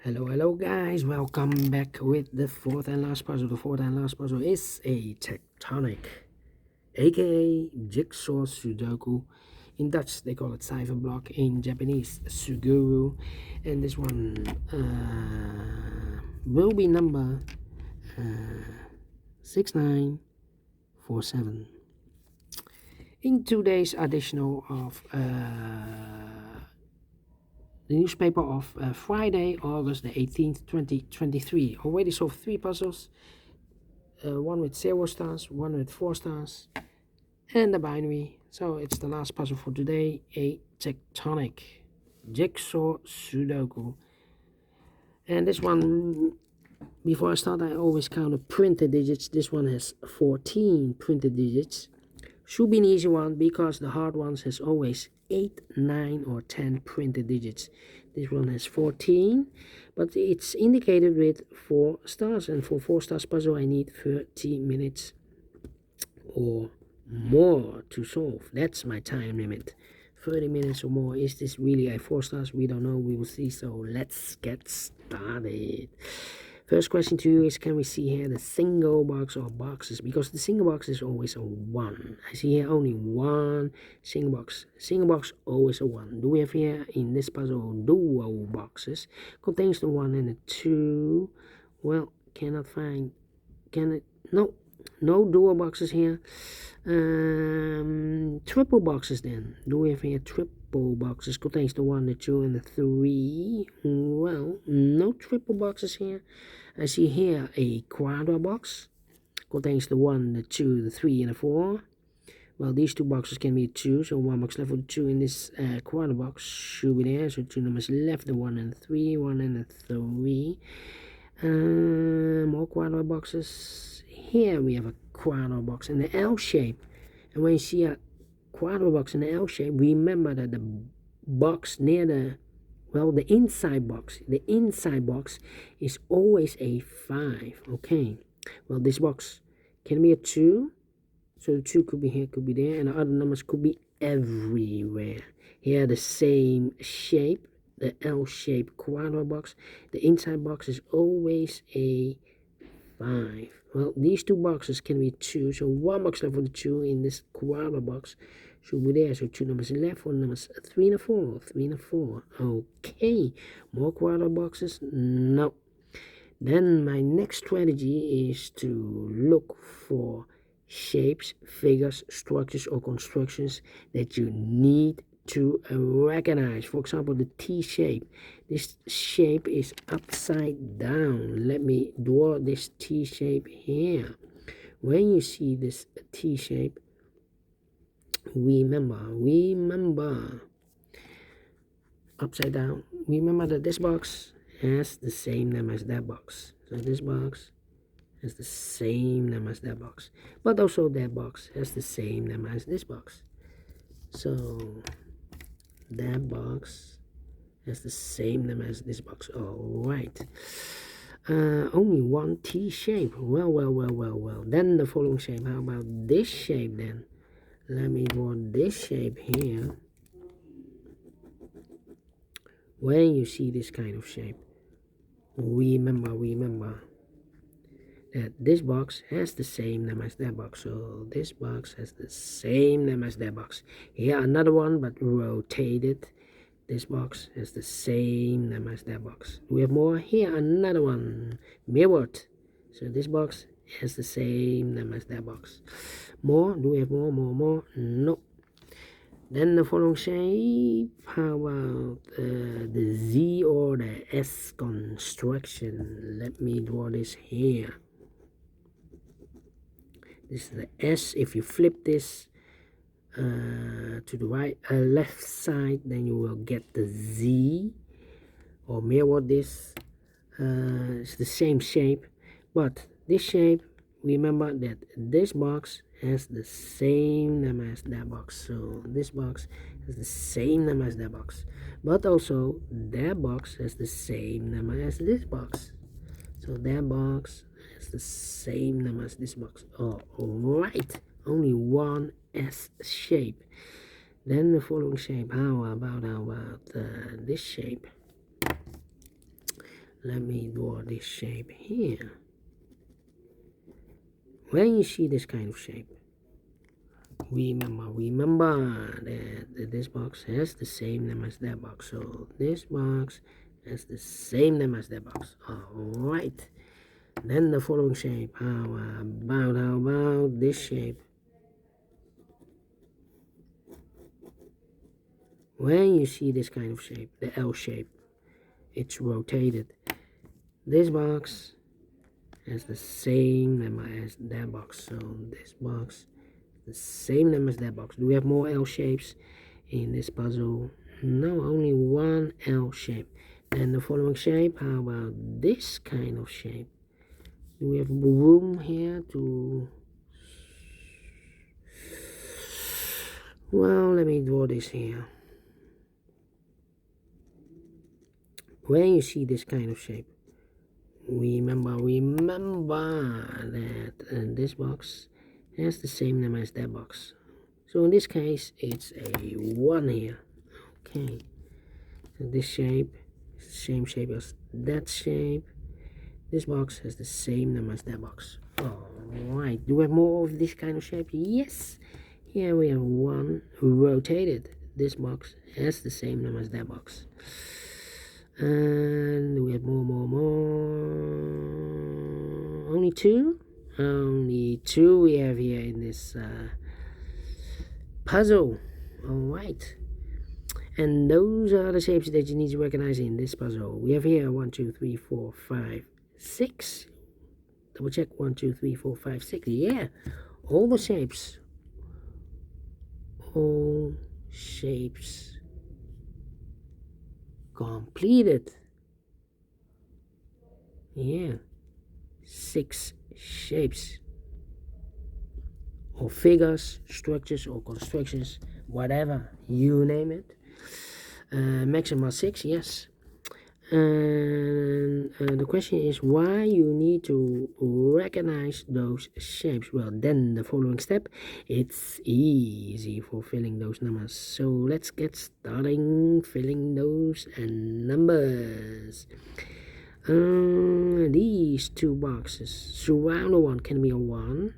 Hello guys, welcome back with the fourth and last puzzle. The fourth and last puzzle is a Tectonic, a.k.a. Jigsawsudoku. In Dutch they call it cipher block, in Japanese Suguru, and this one will be number 6947. In today's additional of the newspaper of Friday, August the 18th, 2023. Already solved 3 puzzles. One with 0 stars, one with 4 stars, and the binary. So it's the last puzzle for today, a Tectonic Jigsawsudoku. And this one, before I start, I always count the printed digits. This one has 14 printed digits. Should be an easy one because the hard ones has always 8, 9 or 10 printed digits. This one has 14, but it's indicated with 4 stars, and for 4 stars puzzle I need 30 minutes or more to solve. That's my time limit. 30 minutes or more. Is this really a 4 stars? We don't know, we will see. So let's get started. First question to you is, can we see here the single box or boxes? Because the single box is always a 1. I see here only 1 single box. Single box always a 1. Do we have here in this puzzle duo boxes? Contains the 1 and the 2. Well, cannot find. Can it? No. No dual boxes here. Triple boxes then. Do we have here triple boxes? Contains the 1, the 2, and the 3. Well, no triple boxes here. I see here a quadra box. Contains the 1, the 2, the 3, and the 4. Well, these 2 boxes can be 2, so 1 box left for the 2 in this quadra box should be there. So 2 numbers left, the 1 and the 3, 1 and the 3. More quadra boxes. Here we have a quadra box in the L shape, and when you see a quadra box in the L shape, remember that the box near the inside box is always a 5. Okay, well, this box can be a 2, so the 2 could be here, could be there, and the other numbers could be everywhere. Here the same shape, the L shape quadra box, the inside box is always a 5. Well, these 2 boxes can be 2, so 1 box left for the 2 in this quadra box should be there. So 2 numbers left, 4 numbers 3 and 4, 3 and 4. Okay, more quadra boxes? No. Then my next strategy is to look for shapes, figures, structures, or constructions that you need to recognize. For example, the T shape. This shape is upside down. Let me draw this T shape here. When you see this T shape, remember upside down. Remember that this box has the same name as that box. So this box has the same name as that box, but also that box has the same name as this box. So that box has the same name as this box. All right. Only 1 T shape. Well. Then the following shape. How about this shape then? Let me draw this shape here. When you see this kind of shape, remember that this box has the same name as that box. So this box has the same name as that box. Here another one, but rotated. This box has the same name as that box. We have more. Here another one, mirrored. So this box has the same name as that box. More. Do we have more? No. Then the following shape. How about the Z or the S construction? Let me draw this here. This is the S. If you flip this to the right, left side, then you will get the Z, or mirror this. It's the same shape, but this shape, remember that this box has the same name as that box. So this box has the same name as that box, but also that box has the same name as this box. So that box has the same name as this box. All right, only 1 S shape. Then the following shape. How about this shape? let me draw this shape here. When you see this kind of shape, remember that this box has the same name as that box. So this box has the same name as that box. Alright. Then the following shape. How about this shape? When you see this kind of shape, the L shape, it's rotated. This box has the same name as that box. So this box, the same name as that box. Do we have more L shapes in this puzzle? No, only one L shape. Then the following shape, how about this kind of shape? Do we have room here to... Well, let me draw this here. When you see this kind of shape, remember that this box has the same name as that box. So in this case, it's a 1 here. Okay. So this shape is the same shape as that shape. This box has the same name as that box. Alright, do we have more of this kind of shape? Yes. Here we have one rotated. This box has the same name as that box. And we have more. Only two? Only two we have here in this puzzle. Alright. And those are the shapes that you need to recognize in this puzzle. We have here 1, 2, 3, 4, 5, 6. Double check. 1, 2, 3, 4, 5, 6. Yeah. All the shapes. All shapes completed. Yeah. 6 shapes. Or figures, structures, or constructions, whatever. You name it. Maximum 6, yes. And the question is why you need to recognize those shapes. Well, then the following step, it's easy for filling those numbers. So let's get starting filling those numbers. These two boxes, surround one can be a 1.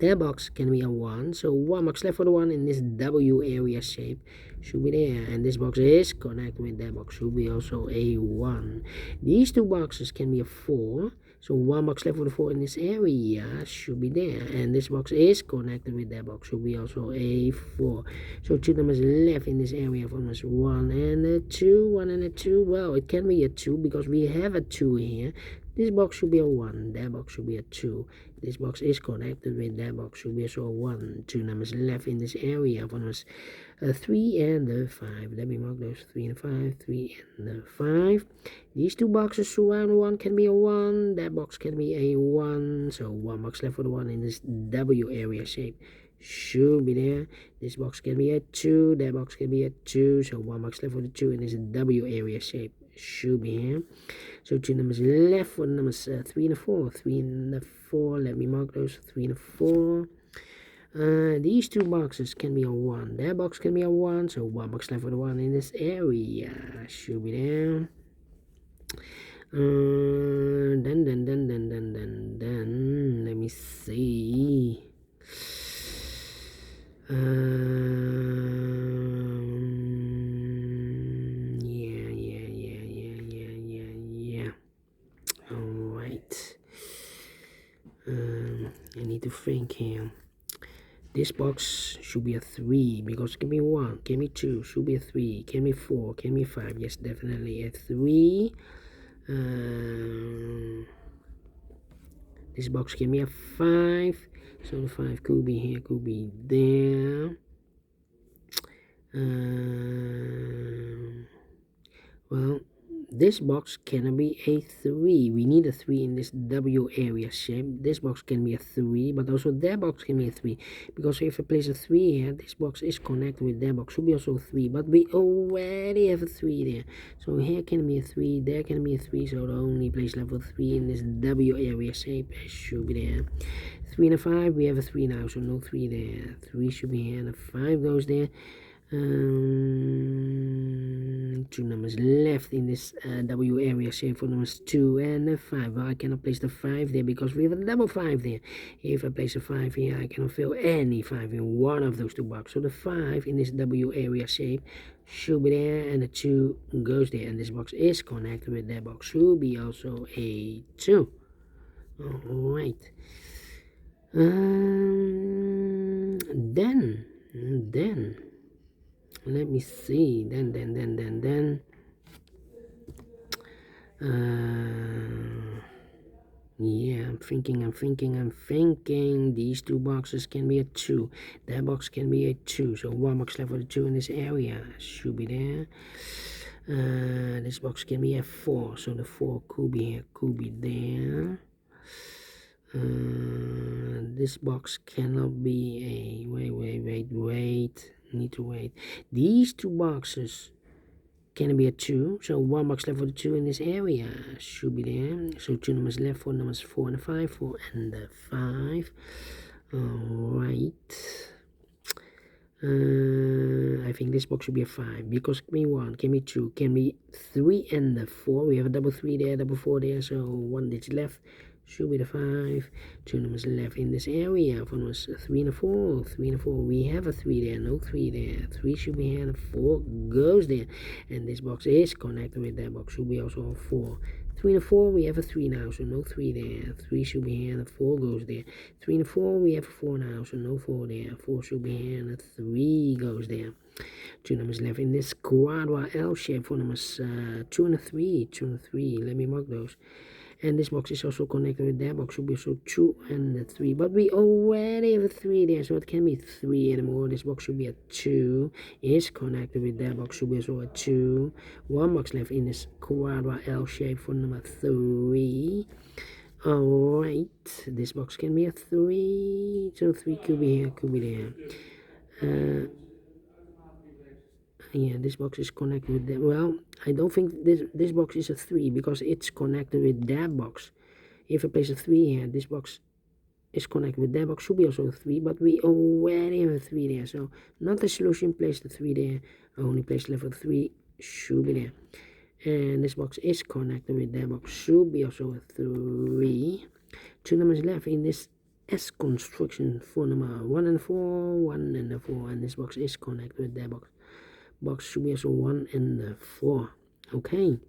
That box can be a 1, so 1 box left for the 1 in this W area shape should be there, and this box is connected with that box, should be also a 1. These two boxes can be a 4, so 1 box left for the 4 in this area should be there, and this box is connected with that box, should be also a 4. So 2 numbers left in this area from us, 1 and a 2, 1 and a 2. Well, it can be a 2 because we have a 2 here. This box should be a 1, that box should be a 2. This box is connected with that box, should be also a 1. 2 numbers left in this area for us, 3 and a 5. Let me mark those 3 and 5, 3 and a 5. These two boxes surround 1 can be a 1, that box can be a 1. So 1 box left for the 1 in this W area shape should be there. This box can be a 2, that box can be a 2. So 1 box left for the 2 in this W area shape should be here. So 2 numbers left for the numbers 3 and a 4. 3 and a 4. Let me mark those 3 and a 4. These two boxes can be a 1. That box can be a 1. So 1 box left for the 1 in this area should be there. Then let me see. Yeah. Alright. I need to think here. This box should be a 3 because it can be 1, can be 2, should be a 3, can be 4, can be 5. Yes, definitely a 3. This box can be a 5. So the 5 could be here, could be there. Well, this box can be a 3. We need a 3 in this W area shape. This box can be a 3, but also that box can be a 3. Because if I place a 3 here, this box is connected with that box. Should be also 3, but we already have a 3 there. So here can be a 3, there can be a 3. So the only place left for 3 in this W area shape should be there. 3 and a 5, we have a 3 now, so no 3 there. 3 should be here, and a 5 goes there. Two numbers left in this W area shape for numbers 2 and 5. Well, I cannot place the 5 there because we have a double 5 there. If I place a 5 here, I cannot fill any 5 in one of those two boxes. So the 5 in this W area shape should be there, and the 2 goes there, and this box is connected with that box. Should be also a 2. Alright. Then let me see. Then yeah, I'm thinking these two boxes can be a 2. That box can be a 2. So one box left for the 2 in this area should be there. This box can be a 4. So the 4 could be here, could be there. This box cannot be a wait. Need to wait. These two boxes can be a 2, so one box left for the 2 in this area should be there. So 2 numbers left for numbers 4 and 5, 4 and 5. Alright. I think this box should be a 5 because can be 1, can be 2, can be 3 and 4. We have a double 3 there, double 4 there, so one digit left should be the 5. 2 numbers left in this area for numbers 3 and 4. 3 and 4. We have a 3 there, no 3 there. 3 should be here, and 4 goes there. And this box is connected with that box. Should be also a 4. 3 and 4, we have a 3 now, so no 3 there. 3 should be here, and 4 goes there. 3 and 4, we have a 4 now, so no 4 there. 4 should be here, and 3 goes there. 2 numbers left in this quadra L shape for numbers 2 and 3. 2 and 3. Let me mark those. And this box is also connected with that box, should be also 2 and 3. But we already have a 3 there, so it can be 3 anymore. This box should be a 2. Is connected with that box, should be also a 2. One box left in this quadra L shape for number 3. Alright, this box can be a 3. So 3 could be here, could be there. Yeah, this box is connected with that. Well, I don't think this box is a 3 because it's connected with that box. If I place a 3 here, this box is connected with that box, should be also a 3, but we already have a 3 there, so not the solution, place the 3 there. Only place level 3 should be there, and this box is connected with that box, should be also a 3. 2 numbers left in this S construction for number 1 and 4, 1 and 4, and this box is connected with that box. Box should be also 1 and 4. Okay,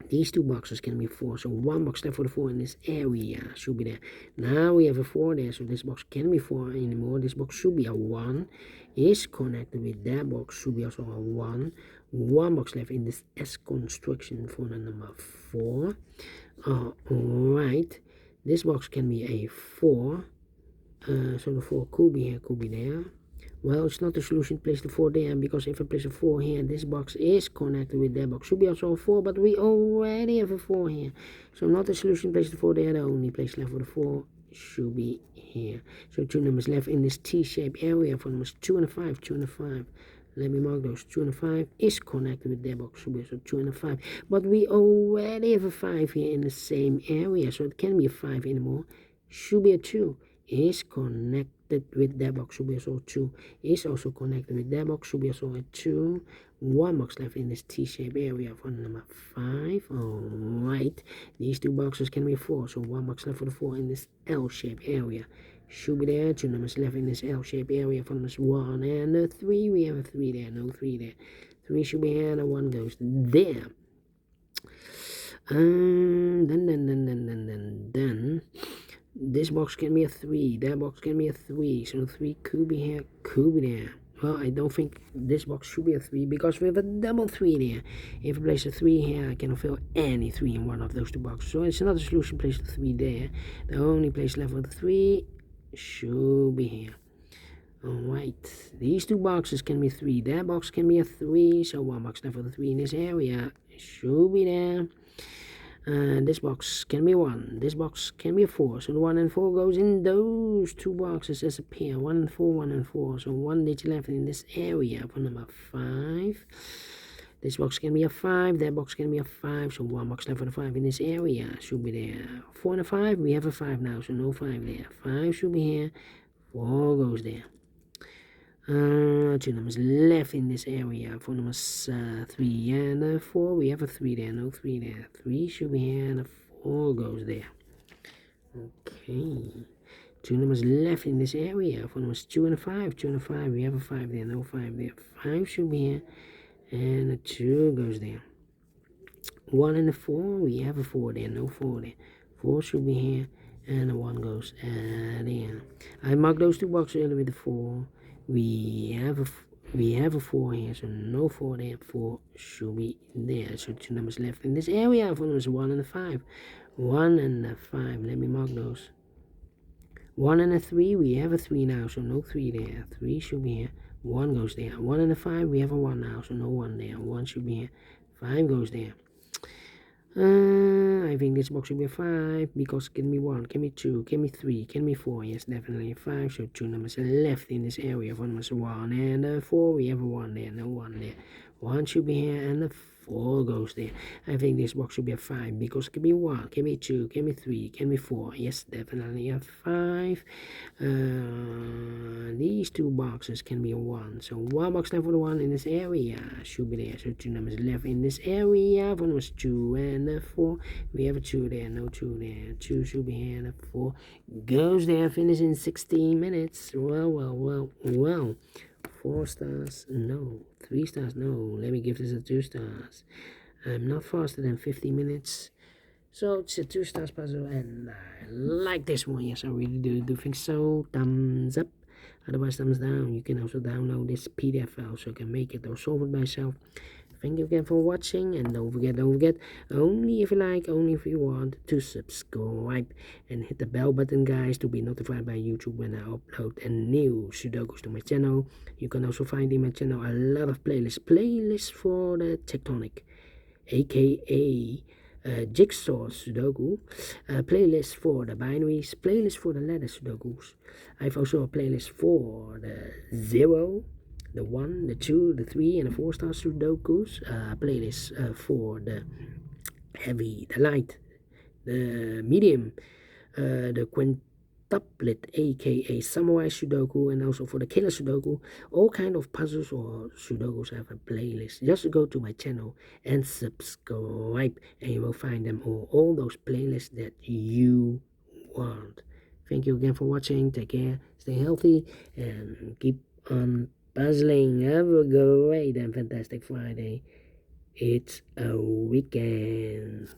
these two boxes can be 4, so one box left for the 4 in this area should be there. Now we have a 4 there, so this box can't be 4 anymore. This box should be a 1, is connected with that box, should be also a 1. One box left in this S construction for the number 4. Alright, this box can be a 4, so the 4 could be here, could be there. Well, it's not the solution, place the 4 there, because if I place a 4 here, this box is connected with that box. Should be also a 4, but we already have a 4 here. So not the solution, place the 4 there, the only place left for the 4 should be here. So 2 numbers left in this T-shaped area for numbers 2 and 5, 2 and 5. Let me mark those. 2 and 5 is connected with that box, should be also 2 and 5. But we already have a 5 here in the same area, so it can't be a 5 anymore. Should be a 2. Is connected with that box, should be also 2. Is also connected with that box, should be also a 2. One box left in this T-shaped area for number 5. Alright, these two boxes can be 4, so one box left for the 4 in this L-shaped area should be there. 2 numbers left in this L-shaped area for numbers 1 and 3. We have a 3 there, no 3 there. 3 should be here, and 1 goes there. Then this box can be a 3, that box can be a 3, so 3 could be here, could be there. Well, I don't think this box should be a 3 because we have a double 3 there. If I place a 3 here, I cannot fill any 3 in one of those two boxes, so it's not a solution, place the 3 there. The only place left for the 3 should be here. Alright, these two boxes can be 3, that box can be a 3, so one box left for the 3 in this area should be there. This box can be 1, this box can be a 4, so the 1 and 4 goes in those two boxes as a pair, 1 and 4, 1 and 4, so 1 digit left in this area for number 5. This box can be a 5, that box can be a 5, so 1 box left for the 5 in this area should be there. 4 and a 5, we have a 5 now, so no 5 there. 5 should be here, 4 goes there. Two numbers left in this area. For numbers 3 and 4, we have a 3 there, no 3 there. 3 should be here, and a 4 goes there. Okay. Two numbers left in this area. For numbers 2 and 5. 2 and 5, we have a 5 there, no 5 there. 5 should be here, and a 2 goes there. 1 and a 4, we have a 4 there, no 4 there. 4 should be here, and a 1 goes there. I marked those two boxes earlier with the 4. We have a 4 here, so no 4 there. 4 should be there. So two numbers left in this area. For numbers 1 and a 5. 1 and a 5. Let me mark those. 1 and a 3. We have a 3 now, so no 3 there. 3 should be here. 1 goes there. 1 and a 5. We have a 1 now, so no 1 there. 1 should be here. 5 goes there. I think this box should be a 5 because give me 1, give me 2, give me 3, give me 4. Yes, definitely a 5. So two numbers left in this area. For numbers 1 and 4, we have a 1 there, no 1 there. 1 should be here, and a 4 goes there. I think this box should be a 5 because give me 1, give me 2, give me 3, give me 4. Yes, definitely a 5. These two boxes can be a 1. So one box left for the 1 in this area should be there. So two numbers left in this area. For numbers 2 and 4, we have a 2 there, no 2 there. 2 should be here, and a 4 goes there. Finish in 16 minutes. Well. 4 stars, no. 3 stars, no. Let me give this a 2 stars. I'm not faster than 50 minutes. So it's a 2 stars puzzle, and I like this one. Yes, I really do think so. Thumbs up. Otherwise, thumbs down. You can also download this PDF file so you can make it or solve it by yourself. Thank you again for watching, and don't forget, only if you like, only if you want, to subscribe and hit the bell button, guys, to be notified by YouTube when I upload a new Sudokus to my channel. You can also find in my channel a lot of playlists for the Tectonic, a.k.a. Jigsawsudoku, playlist for the binaries, playlist for the letter Sudokus. I've also a playlist for the 0, the 1, the 2, the 3, and the 4 star Sudokus. Playlist for the heavy, the light, the medium, the quintuplet, a.k.a. Samurai Sudoku, and also for the killer Sudoku. All kind of puzzles or Sudokus have a playlist. Just go to my channel and subscribe, and you will find them all those playlists that you want. Thank you again for watching. Take care, stay healthy, and keep on puzzling. Have a great and fantastic Friday. It's a weekend.